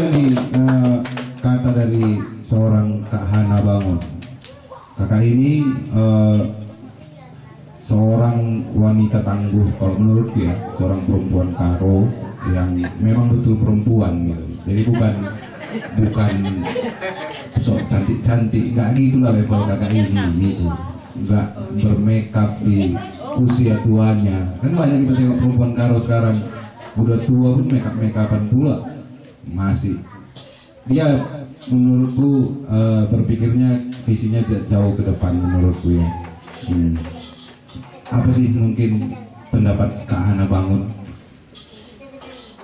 juga nih kata dari seorang Kak Hana Bangun. Kakak ini seorang wanita tangguh kalau menurutku ya, seorang perempuan karo yang memang betul perempuan gitu. Jadi bukan sok cantik-cantik, nggak gitulah level kakak ini gitu. Nggak bermakeup di usia tuanya. Kan banyak kita tengok perempuan karo sekarang udah tua pun makeup-makeupan pula masih. Dia menurutku berpikirnya visinya jauh ke depan menurutku ya. Apa sih mungkin pendapat Kak Hana Bangun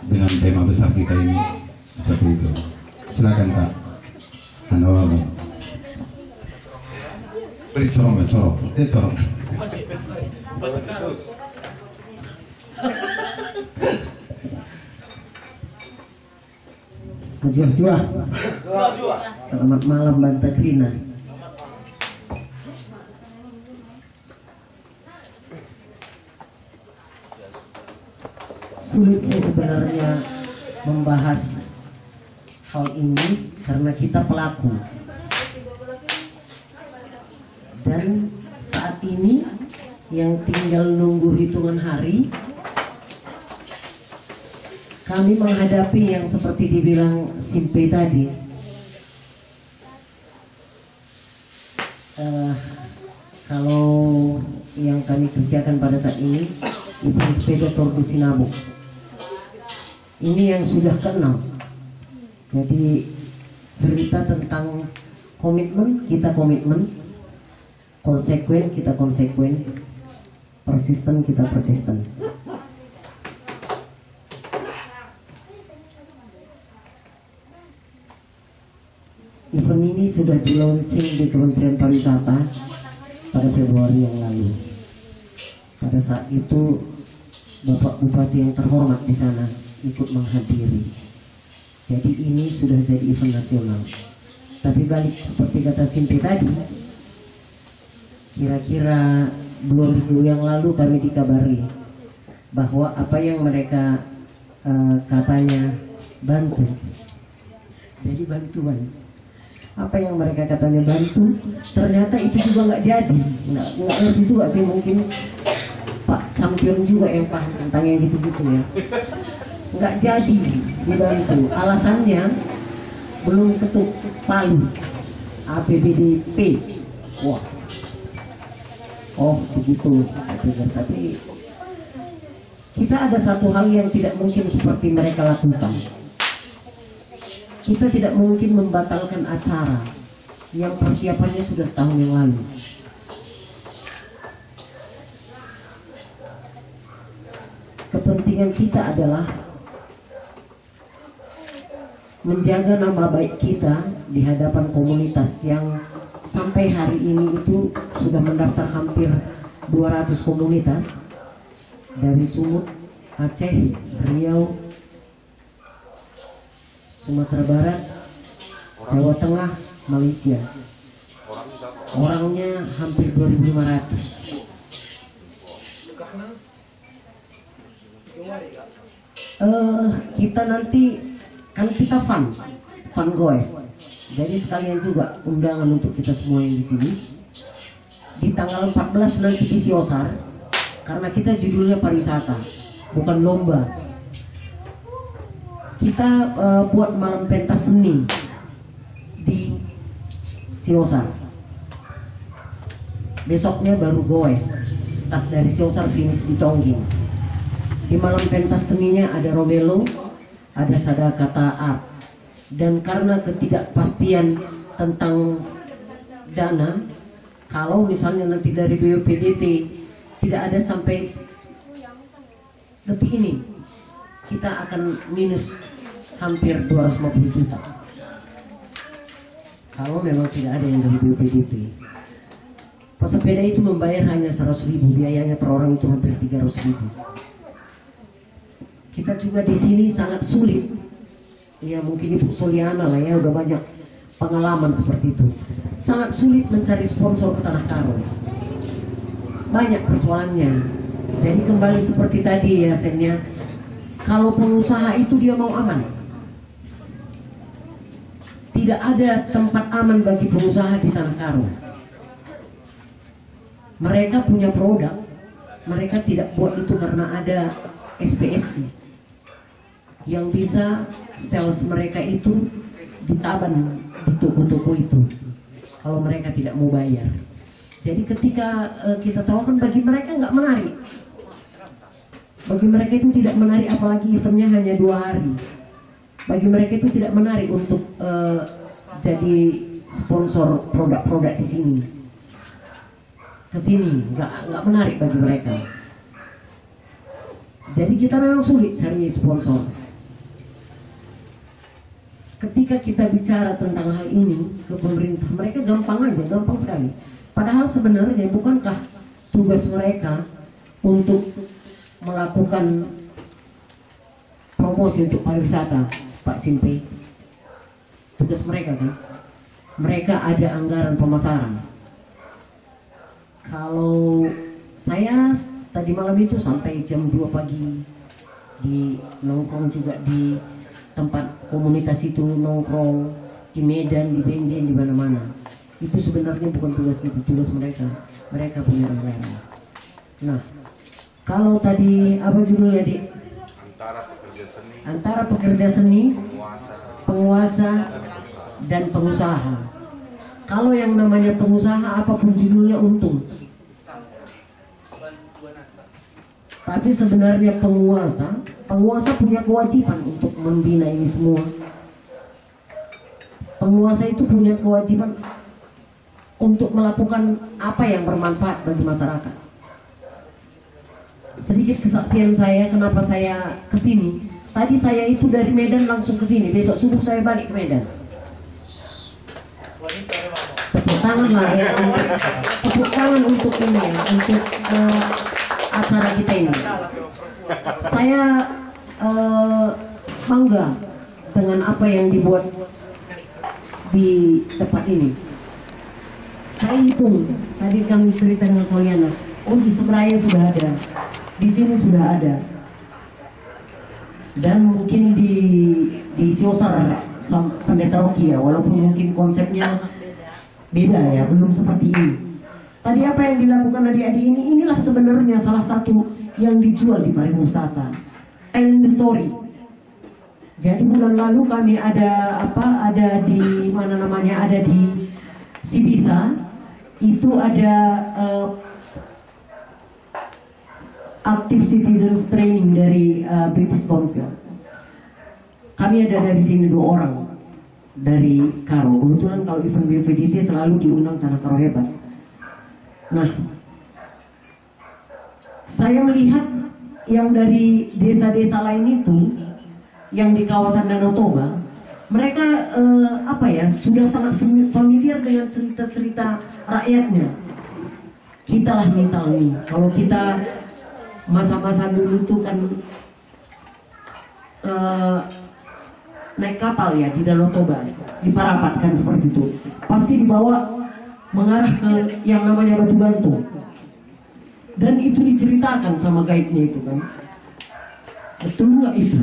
dengan tema besar kita ini seperti itu? Silakan Kak Hana Bangun. Beri corong ya, corong. Corong. Jua. Selamat malam Banta Krina. Sulit sih sebenarnya membahas hal ini karena kita pelaku. Dan saat ini yang tinggal nunggu hitungan hari, kami menghadapi yang seperti dibilang Simpe tadi. Kalau yang kami kerjakan pada saat ini itu sepeda Tour de Sinabung. Ini yang sudah ke-6. Jadi cerita tentang komitmen, kita komitmen, konsekuen, kita konsekuen, persisten, kita persisten. Event ini sudah di-launching di Kementerian Pariwisata pada Februari yang lalu. Pada saat itu Bapak Bupati yang terhormat di sana ikut menghadiri. Jadi ini sudah jadi event nasional. Tapi balik seperti kata Simpi tadi, kira-kira 2 minggu yang lalu kami dikabari bahwa apa yang mereka katanya bantu, jadi bantuan. Apa yang mereka katanya bantu, ternyata itu juga nggak jadi. Nggak ngerti juga sih, mungkin Pak Champion juga yang paham tentang yang gitu-gitu ya. Nggak jadi dibantu. Alasannya belum ketuk palu APBDP. Wah, oh begitu saya pikir. Tapi kita ada satu hal yang tidak mungkin seperti mereka lakukan. Kita tidak mungkin membatalkan acara yang persiapannya sudah setahun yang lalu. Kepentingan kita adalah menjaga nama baik kita di hadapan komunitas yang sampai hari ini itu sudah mendaftar hampir 200 komunitas dari Sumut, Aceh, Riau, Sumatera Barat, Jawa Tengah, Malaysia. Orangnya hampir 2.500. Kita nanti kan kita fun goes. Jadi sekalian juga undangan untuk kita semua yang di sini. Di tanggal 14 nanti di Siosar, karena kita judulnya pariwisata, bukan lomba. Kita buat malam pentas seni di Siosar. Besoknya baru goes, start dari Siosar, finish di Tongging. Di malam pentas seninya ada Romelo, ada Sadakata Art. Dan karena ketidakpastian tentang dana, kalau misalnya nanti dari BPDT tidak ada sampai detik ini, kita akan minus hampir 250 juta. Kalau memang tidak ada yang dari BPDT. Pesepeda itu membayar hanya 100.000, biayanya per orang itu hampir 300.000. Kita juga di sini sangat sulit. Ya mungkin Ibu Soliana lah ya, udah banyak pengalaman seperti itu. Sangat sulit mencari sponsor ke Tanah Karo. Banyak persoalannya. Jadi kembali seperti tadi ya Sennya, kalau pengusaha itu dia mau aman. tidak ada tempat aman bagi pengusaha di Tanah Karo. Mereka punya produk, mereka tidak buat itu karena ada SPSI yang bisa sales mereka itu ditaban di toko-toko itu kalau mereka tidak mau bayar. Jadi ketika kita tawarkan, bagi mereka nggak menarik. Bagi mereka itu tidak menarik, apalagi eventnya hanya 2 hari. Bagi mereka itu tidak menarik untuk jadi sponsor produk-produk di sini. Kesini nggak menarik bagi mereka. Jadi kita memang sulit cari sponsor. Ketika kita bicara tentang hal ini ke pemerintah, mereka gampang aja, gampang sekali. Padahal sebenarnya bukankah tugas mereka untuk melakukan promosi untuk pariwisata, Pak Simpe? Tugas mereka kan? Mereka ada anggaran pemasaran. Kalau saya tadi malam itu sampai jam 2 pagi di nongkrong juga di tempat komunitas itu, nongkrong di Medan, di Benjen, di mana-mana. Itu sebenarnya bukan tugas kita, tugas mereka. Mereka punya anggaran. Nah, kalau tadi apa judulnya, Dik? Antara pekerja seni, penguasa, dan pengusaha. Kalau yang namanya pengusaha, apapun judulnya untung. Tapi sebenarnya penguasa punya kewajiban untuk membina ini semua. Penguasa itu punya kewajiban untuk melakukan apa yang bermanfaat bagi masyarakat. Sedikit kesaksian saya kenapa saya kesini. Tadi saya itu dari Medan langsung ke sini. Besok subuh saya balik ke Medan. Tepuk tangan lah ya, tepuk tangan untuk ini ya, untuk acara kita ini. Saya bangga dengan apa yang dibuat di tempat ini. Saya hitung, tadi kami cerita dengan Soliana, oh di Seberaya sudah ada, di sini sudah ada, dan mungkin di Siosar Pendeta Rocky ya, walaupun mungkin konsepnya beda ya, belum seperti ini. Tadi apa yang dilakukan adik-adik ini, inilah sebenarnya salah satu yang dijual di pariwisata. Telling the story. Jadi bulan lalu kami ada di mana namanya, ada di Sibisa, itu ada Active Citizens Training dari British Council. Kami ada dari sini 2 orang dari Karo. Kebetulan kalau event BPDT selalu diundang Tanah Karo Hebat. Nah, saya melihat yang dari desa-desa lain itu, yang di kawasan Danau Toba, mereka sudah sangat familiar dengan cerita-cerita rakyatnya. Kita lah misalnya, kalau kita masa-masa dulu tuh kan naik kapal ya di Danau Toba, di Parapat kan seperti itu. Pasti dibawa mengarah ke yang namanya Batu Bantu. Dan itu diceritakan sama guide-nya itu kan. Betul nggak itu?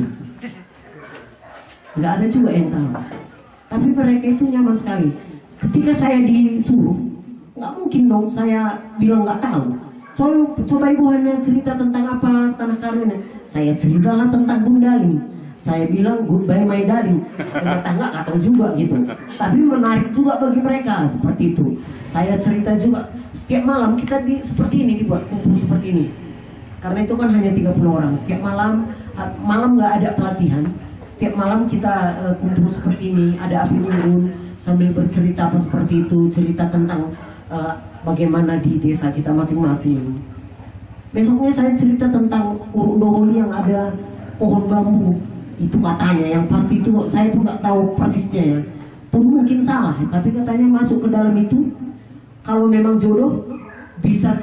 Nggak ada juga yang tahu. Tapi mereka itu nyaman sekali. Ketika saya disuruh, nggak mungkin dong saya bilang nggak tahu. Coba Ibu Hana cerita tentang apa Tanah Karo ini. Saya ceritalah tentang Bundaling. Saya bilang goodbye my darling. Ternyata nggak tahu juga gitu. Tapi menarik juga bagi mereka seperti itu. Saya cerita juga setiap malam kita seperti ini, dibuat kumpul seperti ini. Karena itu kan hanya 30 orang. Setiap malam nggak ada pelatihan. Setiap malam kita kumpul seperti ini, ada api unggun sambil bercerita apa seperti itu, cerita tentang bagaimana di desa kita masing-masing. Besoknya saya cerita tentang Uruk Doholi yang ada pohon bambu. Itu katanya, yang pasti itu saya pun nggak tahu persisnya ya. Pun mungkin salah, tapi katanya masuk ke dalam itu, kalau memang jodoh bisa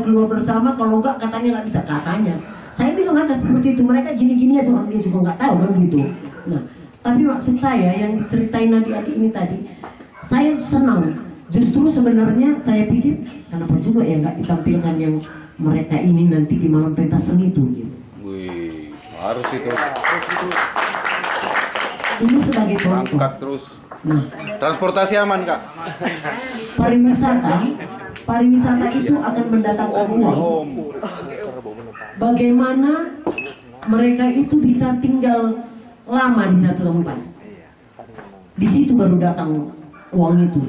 keluar bersama, kalau enggak katanya nggak bisa, katanya. Saya bilang aja seperti itu, mereka gini-gini aja, orang dia juga nggak tahu kan gitu. Nah, tapi maksud saya yang diceritain adik-adik ini tadi, saya senang. Justru sebenarnya saya pikir kenapa juga ya nggak ditampilkan yang mereka ini nanti di malam pentas seni itu gitu. Wih, harus itu. Ini sebagai contoh. Angkat terus. Nah, Transportasi aman, Kak? pariwisata itu akan mendatangkan uang. Bagaimana mereka itu bisa tinggal lama di satu tempat? Di situ baru datang uang itu.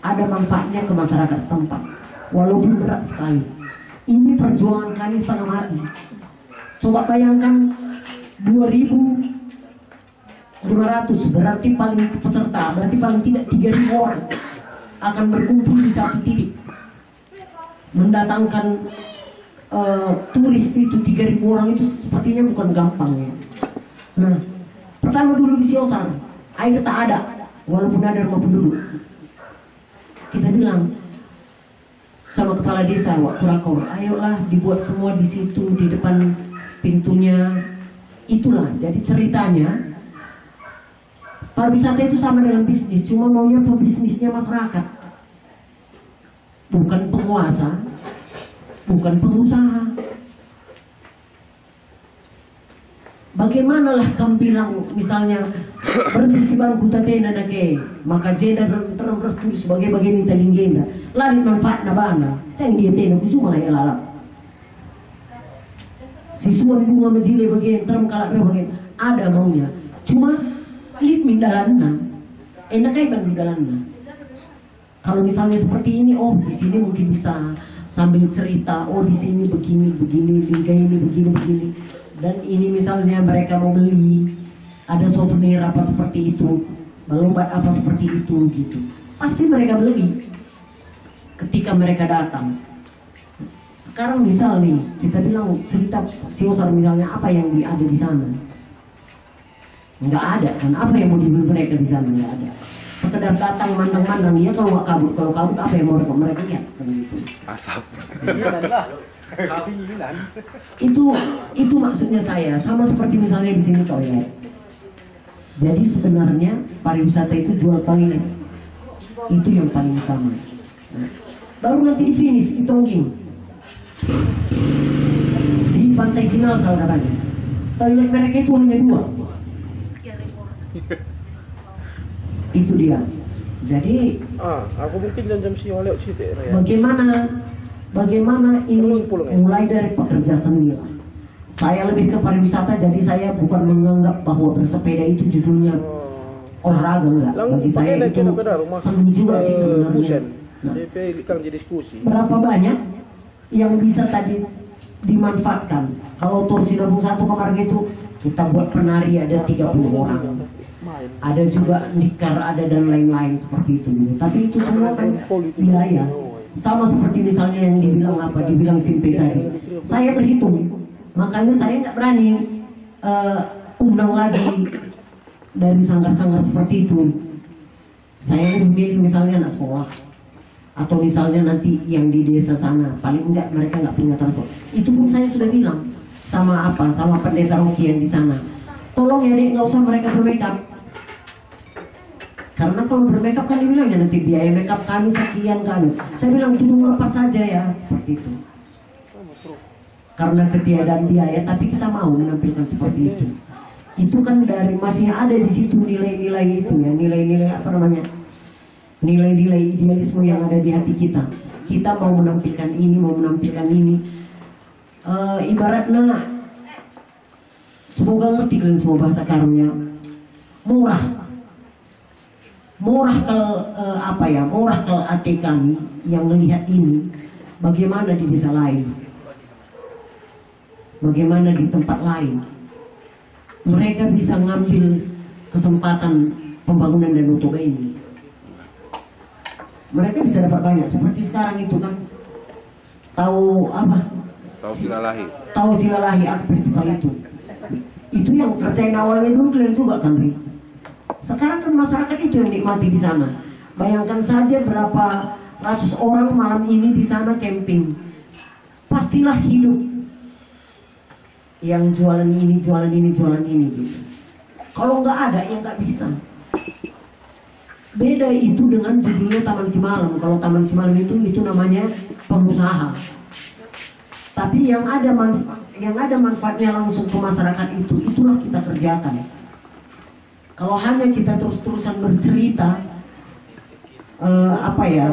Ada manfaatnya ke masyarakat setempat, walaupun berat sekali. Ini perjuangan kami setengah mati. Coba bayangkan 2.500 berarti paling peserta, berarti paling tidak 3.000 orang akan berkumpul di satu titik. Mendatangkan turis itu 3.000 orang itu sepertinya bukan gampang ya. Nah, pertama dulu di Siosar air tak ada, walaupun ada rumah penduduk. Kita bilang sama kepala desa waktu rakor, ayolah dibuat semua di situ di depan pintunya. Itulah jadi ceritanya. Pariwisata itu sama dengan bisnis, cuma maunya pebisnisnya masyarakat, bukan penguasa, bukan pengusaha. Bagaimanalah kamu bilang misalnya bersisi bangku tatena nake maka jeda terang tertulis sebagai bagian italing genda lari manfaat na bana cang dia tena kusuma ya lalap sisuan bunga majile bagian terang kalak bagian ada maunya cuma lit mindalanna enak kai ban mindalanna. Kalau misalnya seperti ini, oh di sini mungkin bisa sambil cerita, oh di sini begini liga ini begini. Dan ini misalnya mereka mau beli, ada souvenir apa seperti itu, balombat apa seperti itu gitu. Pasti mereka beli ketika mereka datang. Sekarang misal nih, kita bilang cerita Siosar misalnya apa yang ada di sana. Nggak ada kan, apa yang mau dibeli mereka di sana, nggak ada. Sekedar datang mandang-mandang ya, kalau nggak kabut, kalau kabut apa yang mau mereka lihat kan gitu. Asap. Itu maksudnya saya, sama seperti misalnya di sini toilet. Jadi sebenarnya pariwisata itu jual toilet, itu yang paling utama. Nah, baru nanti di finish itu mungkin di Pantai Sinal salah katanya toilet mereka itu hanya 2. Itu dia. Jadi aku mungkin jam siang lewat situ ya. Bagaimana ini mulai dari pekerja seni. Saya lebih ke pariwisata, jadi saya bukan menganggap bahwa bersepeda itu judulnya olahraga, enggak. Bagi saya itu seni juga sih sebenarnya. Nah, berapa banyak yang bisa tadi dimanfaatkan? Kalau Tur Sinabung 1 kemarin itu kita buat penari ada 30 orang. Ada juga nikar, ada dan lain-lain seperti itu. Tapi itu semua kan wilayah. Sama seperti misalnya yang dibilang Simpe tadi. Saya berhitung, makanya saya nggak berani undang lagi dari sanggar-sanggar seperti itu. Saya memilih misalnya anak sekolah, atau misalnya nanti yang di desa sana, paling enggak mereka nggak punya transport. Itu pun saya sudah bilang sama pendeta Rocky yang di sana. Tolong ya dek, nggak usah mereka bermakeup. Karena kalau bermakeup kan dibilangnya nanti biaya makeup kami sekian kali. Saya bilang tunggu lepas saja ya, seperti itu. Karena ketiadaan biaya, tapi kita mau menampilkan seperti itu. Itu kan dari masih ada di situ nilai-nilai itu ya, nilai-nilai apa namanya? Nilai-nilai idealisme yang ada di hati kita. Kita mau menampilkan ini, mau menampilkan ini. Ibaratnya, semoga ngerti kalian semua bahasa karunya. Murah ke hati kami yang melihat ini, bagaimana di desa lain, bagaimana di tempat lain mereka bisa ngambil kesempatan pembangunan Danau Toba ini. Mereka bisa dapat banyak seperti sekarang itu kan, tahu Silalahi art festival itu yang kerjain awalnya dulu kalian juga kan, Ri? Sekarang kan masyarakat itu yang nikmati di sana. Bayangkan saja berapa ratus orang malam ini di sana camping. Pastilah hidup. Yang jualan ini gitu. Kalau nggak ada, ya nggak bisa. Beda itu dengan judulnya Taman Simalam. Kalau Taman Simalam itu namanya pengusaha. Tapi yang ada manfaatnya langsung ke masyarakat itulah kita kerjakan. Kalau hanya kita terus-terusan bercerita,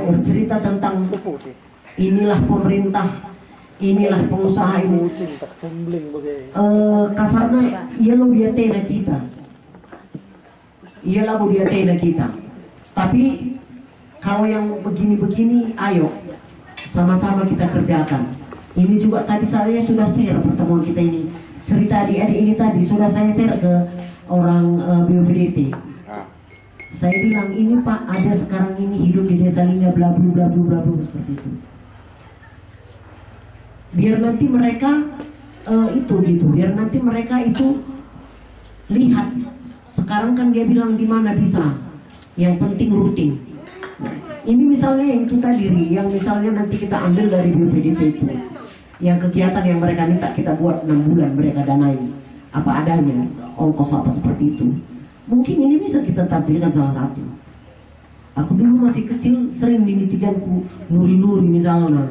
bercerita tentang inilah pemerintah, inilah pengusaha ini, kasarnya ialah dia tena kita, ialah dia tena kita. Tapi kalau yang begini-begini, ayo sama-sama kita kerjakan. Ini juga tadi saya sudah share pertemuan kita ini, cerita adik-adik ini tadi sudah saya share ke orang BPDT. Saya bilang ini Pak, ada sekarang ini hidup di desa Lingga bla bla bla bla bla seperti itu. Biar nanti mereka biar nanti mereka itu lihat. Sekarang kan dia bilang di mana bisa, yang penting rutin. Ini misalnya yang itu tadi, yang misalnya nanti kita ambil dari BPDT itu, yang kegiatan yang mereka minta kita buat 6 bulan mereka danai apa adanya, ongkos apa seperti itu. Mungkin ini bisa kita tampilkan salah satu. Aku dulu masih kecil sering dimitikanku nuri-nuri misalnya,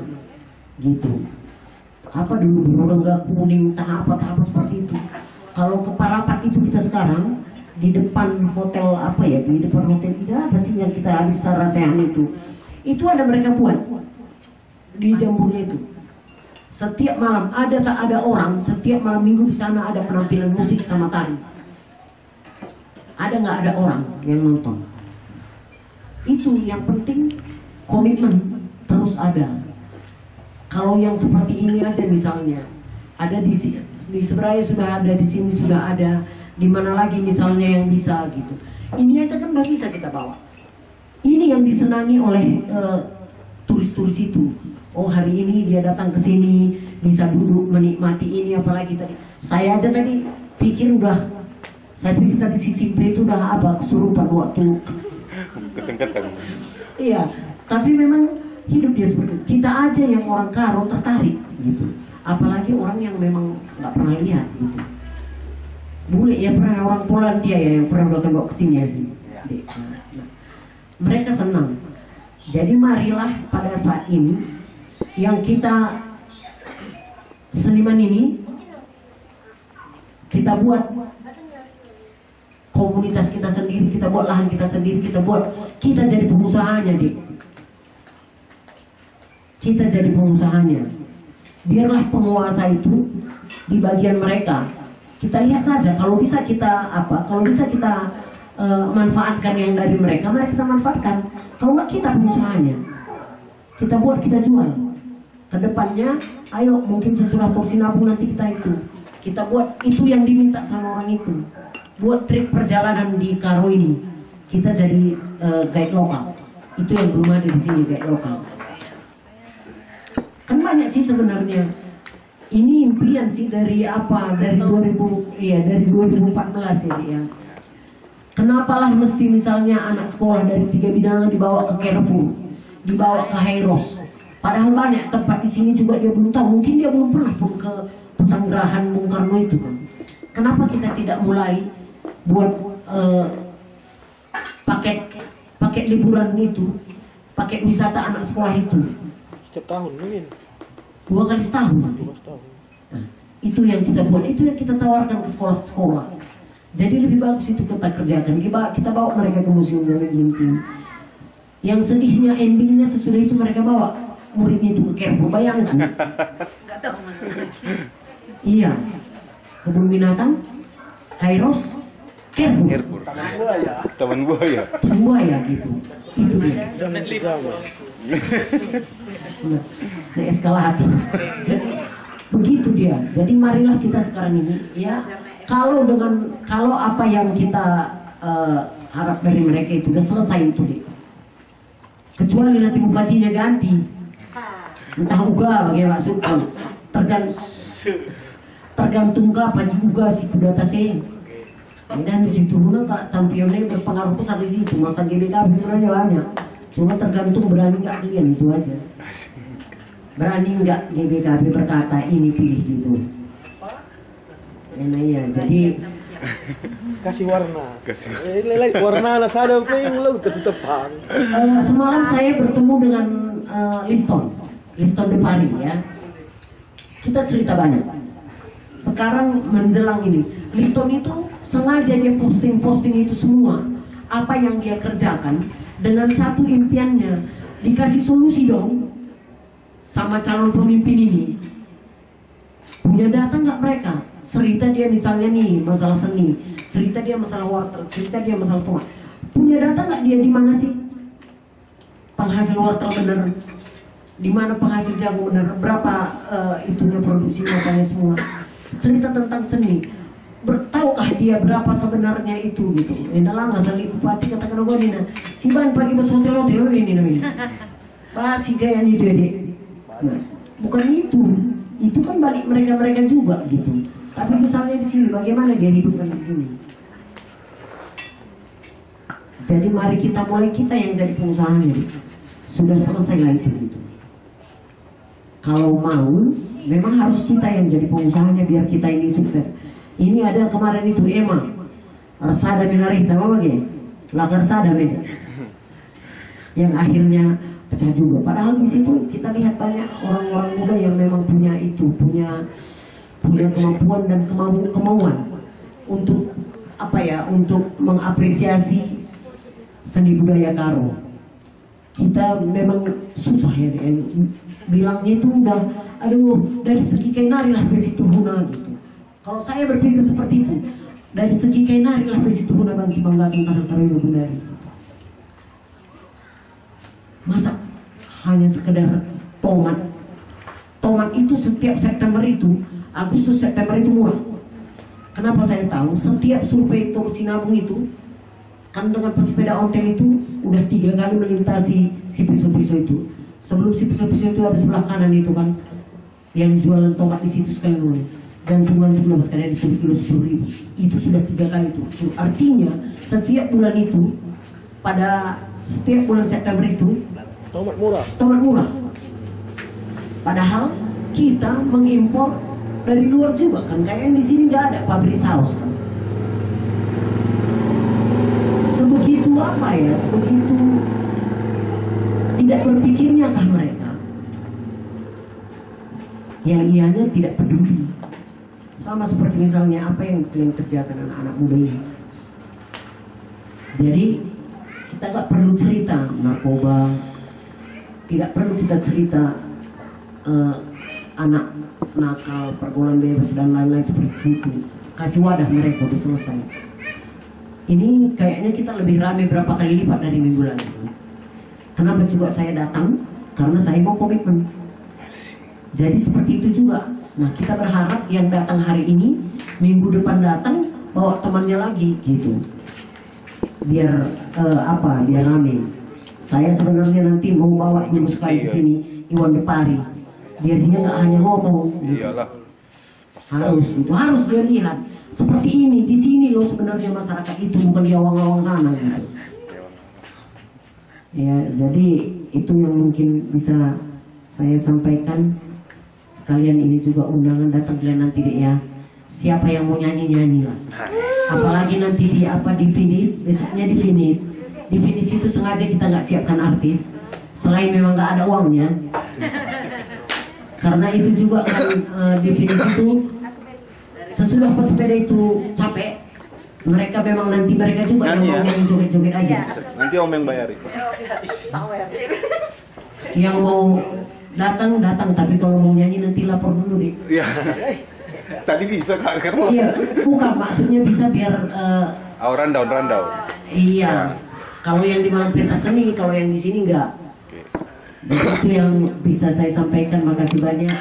gitu. Apa dulu berongga kuning, tahap seperti itu. Kalau ke Parapat itu kita sekarang di depan hotel di depan hotel tidak ada sih yang kita habis rasain itu ada mereka buat di jamburnya itu. Setiap malam ada tak ada orang, setiap malam minggu di sana ada penampilan musik sama tari. Ada nggak ada orang yang nonton. Itu yang penting, komitmen terus ada. Kalau yang seperti ini aja misalnya, ada di Seberaya sudah ada, di sini sudah ada, di mana lagi misalnya yang bisa gitu. Ini aja kan nggak bisa kita bawa. Ini yang disenangi oleh turis-turis itu. Oh hari ini dia datang ke sini bisa duduk menikmati ini, apalagi tadi. Saya aja tadi pikir saya pikir tadi sisi B itu udah kesurupan waktu. Keteng-keteng. Iya, tapi memang hidup dia seperti itu. Kita aja yang orang Karo tertarik gitu. Apalagi orang yang memang nggak pernah lihat gitu. Bule ya pernah, orang Polandia ya yang pernah bawa ke sini ya sih. Mereka senang. Jadi marilah pada saat ini yang kita seniman ini kita buat komunitas kita sendiri, kita buat lahan kita sendiri, kita jadi pengusahanya, Dik. Kita jadi pengusahanya. Biarlah penguasa itu di bagian mereka. Kita lihat saja kalau bisa kita manfaatkan yang dari mereka, mari kita manfaatkan. Kalau nggak kita pengusahanya. Kita buat, kita jual. Kedepannya, ayo mungkin sesudah Torsinapung nanti kita buat itu yang diminta sama orang itu. Buat trip perjalanan di Karo ini, kita jadi guide lokal. Itu yang belum ada di sini, guide lokal. Kan banyak sih sebenarnya. Ini impian sih dari 2014 ya. Kenapalah mesti misalnya anak sekolah dari 3 bidang dibawa ke Carrefour, dibawa ke Hairos. Padahal banyak tempat di sini juga dia belum tahu. Mungkin dia belum pernah pun ke Pesanggerahan Bung Karno itu kan. Kenapa kita tidak mulai buat paket liburan itu, paket wisata anak sekolah itu setiap tahun mungkin 2 kali setahun. Nah, itu yang kita buat, itu yang kita tawarkan ke sekolah-sekolah. Jadi lebih bagus itu kita kerjakan. Kita bawa mereka ke museum dari Ginting. Yang sedihnya endingnya sesudah itu mereka bawa muridnya itu ke Carrefour. Bayangkan. Nggak tahu. Iya. Kebun binatang, Hairos, Carrefour. Taman buaya. Taman buaya gitu. Itu dia. Nah, eskalator. Jadi begitu dia. Jadi marilah kita sekarang ini ya. Kalau apa yang kita harap dari mereka itu udah selesai itu deh. Kecuali nanti bupatinya ganti. Entah juga bagaimana maksudnya. Tergantung kapan juga si kudata saya. Dan di situ pun kalau championnya berpengaruh besar di situ. Masa GBK sebenarnya banyak. Cuma tergantung berani nggak kalian, itu aja. Berani nggak GBKB berkata ini pilih gitu. Nah iya, jadi kasih warna. Warna lah sadar yang lo tetepang. Semalam saya bertemu dengan Liston De Paris ya. Kita cerita banyak. sekarang menjelang ini, Liston itu sengaja dia posting itu semua apa yang dia kerjakan dengan satu impiannya, dikasih solusi dong sama calon pemimpin ini. Punya data nggak mereka? Cerita dia misalnya nih masalah seni, cerita dia masalah wortel, cerita dia masalah tomat. Punya data nggak dia di mana sih penghasil wortel bener, di mana penghasil jagung bener, berapa itunya produksi matanya semua. Cerita tentang seni, tahukah dia berapa sebenarnya itu gitu. Ini lah nggak sali bupati katakan gue nih, si ban pagi bos hotel ini namanya. Basi gayanya itu ya dek. Nah, bukan itu kan balik mereka juga gitu. Tapi misalnya di sini bagaimana dia hidupkan di sini. Jadi mari kita mulai, kita yang jadi pengusahanya. Sudah selesai lah itu gitu. Kalau mau, memang harus kita yang jadi pengusahanya biar kita ini sukses. Ini ada kemarin itu Emma Arsada Minarita apa lagi? Lakar Sada beda. Yang akhirnya pecah juga. Padahal di situ kita lihat banyak orang-orang muda yang memang punya kemampuan dan kemauan untuk untuk mengapresiasi seni budaya Karo. Kita memang susah ya, bilangnya itu udah, dari segi kainari lah Pesituhuna gitu. Kalau saya berpikir seperti itu, dari segi kainari lah Pesituhuna bangsi banggakan karena Karo Bunari. Masa hanya sekedar tomat itu setiap September itu, Agustus September itu murah. Kenapa saya tahu? Setiap survei Tol Sinabung itu kan dengan pesepeda ontel itu udah 3 kali melintasi si pisau-pisau itu. Sebelum si pisau-pisau itu ada sebelah kanan itu kan yang jualan tomat di situ sekali dulu. Gantungan itu sekalian di kilo 10.000. Itu sudah 3 kali itu. Artinya setiap bulan itu, pada setiap bulan September itu tomat murah. Tomat murah. Padahal kita mengimpor dari luar juga kan. Kayak di sini nggak ada pabrik saus kan. Sebegitu sebegitu tidak berpikirnya kah mereka? Yang ianya tidak peduli. Sama seperti misalnya apa yang kalian kerjakan anak-anak muda ini. Jadi kita nggak perlu cerita narkoba, tidak perlu kita cerita anak nakal, pergaulan bebas dan lain-lain seperti itu. Kasih wadah mereka, udah selesai. Ini kayaknya kita lebih ramai berapa kali lipat dari minggu lalu. Kenapa juga saya datang? Karena saya mau komitmen. Jadi seperti itu juga. Nah, kita berharap yang datang hari ini, minggu depan datang bawa temannya lagi gitu. Biar biar ramai. Saya sebenarnya nanti mau bawa ibu sekali di sini, Iwan Depari. Biar dia nggak hanya ngomong. Gitu. Iyalah. Harus dia lihat. Seperti ini, di sini loh sebenarnya masyarakat itu, bukan di awang-awang sana gitu. Ya, jadi itu yang mungkin bisa saya sampaikan. Sekalian ini juga undangan datang kalian nanti deh ya. Siapa yang mau nyanyi lah. Apalagi nanti di finish, besoknya di finish. Di finish itu sengaja kita nggak siapkan artis, selain memang nggak ada uangnya. Karena itu juga kan di finish itu sesudah pesepeda itu capek, mereka memang nanti mereka juga Nyanyi, yang mau nyanyi joget-joget aja. Nanti om yang bayar itu. Yang mau datang, tapi kalau mau nyanyi nanti lapor dulu deh. Iya. Tadi bisa kak, sekarang Iya, bukan maksudnya bisa biar rundown. Iya. Kalau yang di Malang Pentas Seni, kalau yang di sini enggak. Jadi itu yang bisa saya sampaikan. Makasih banyak.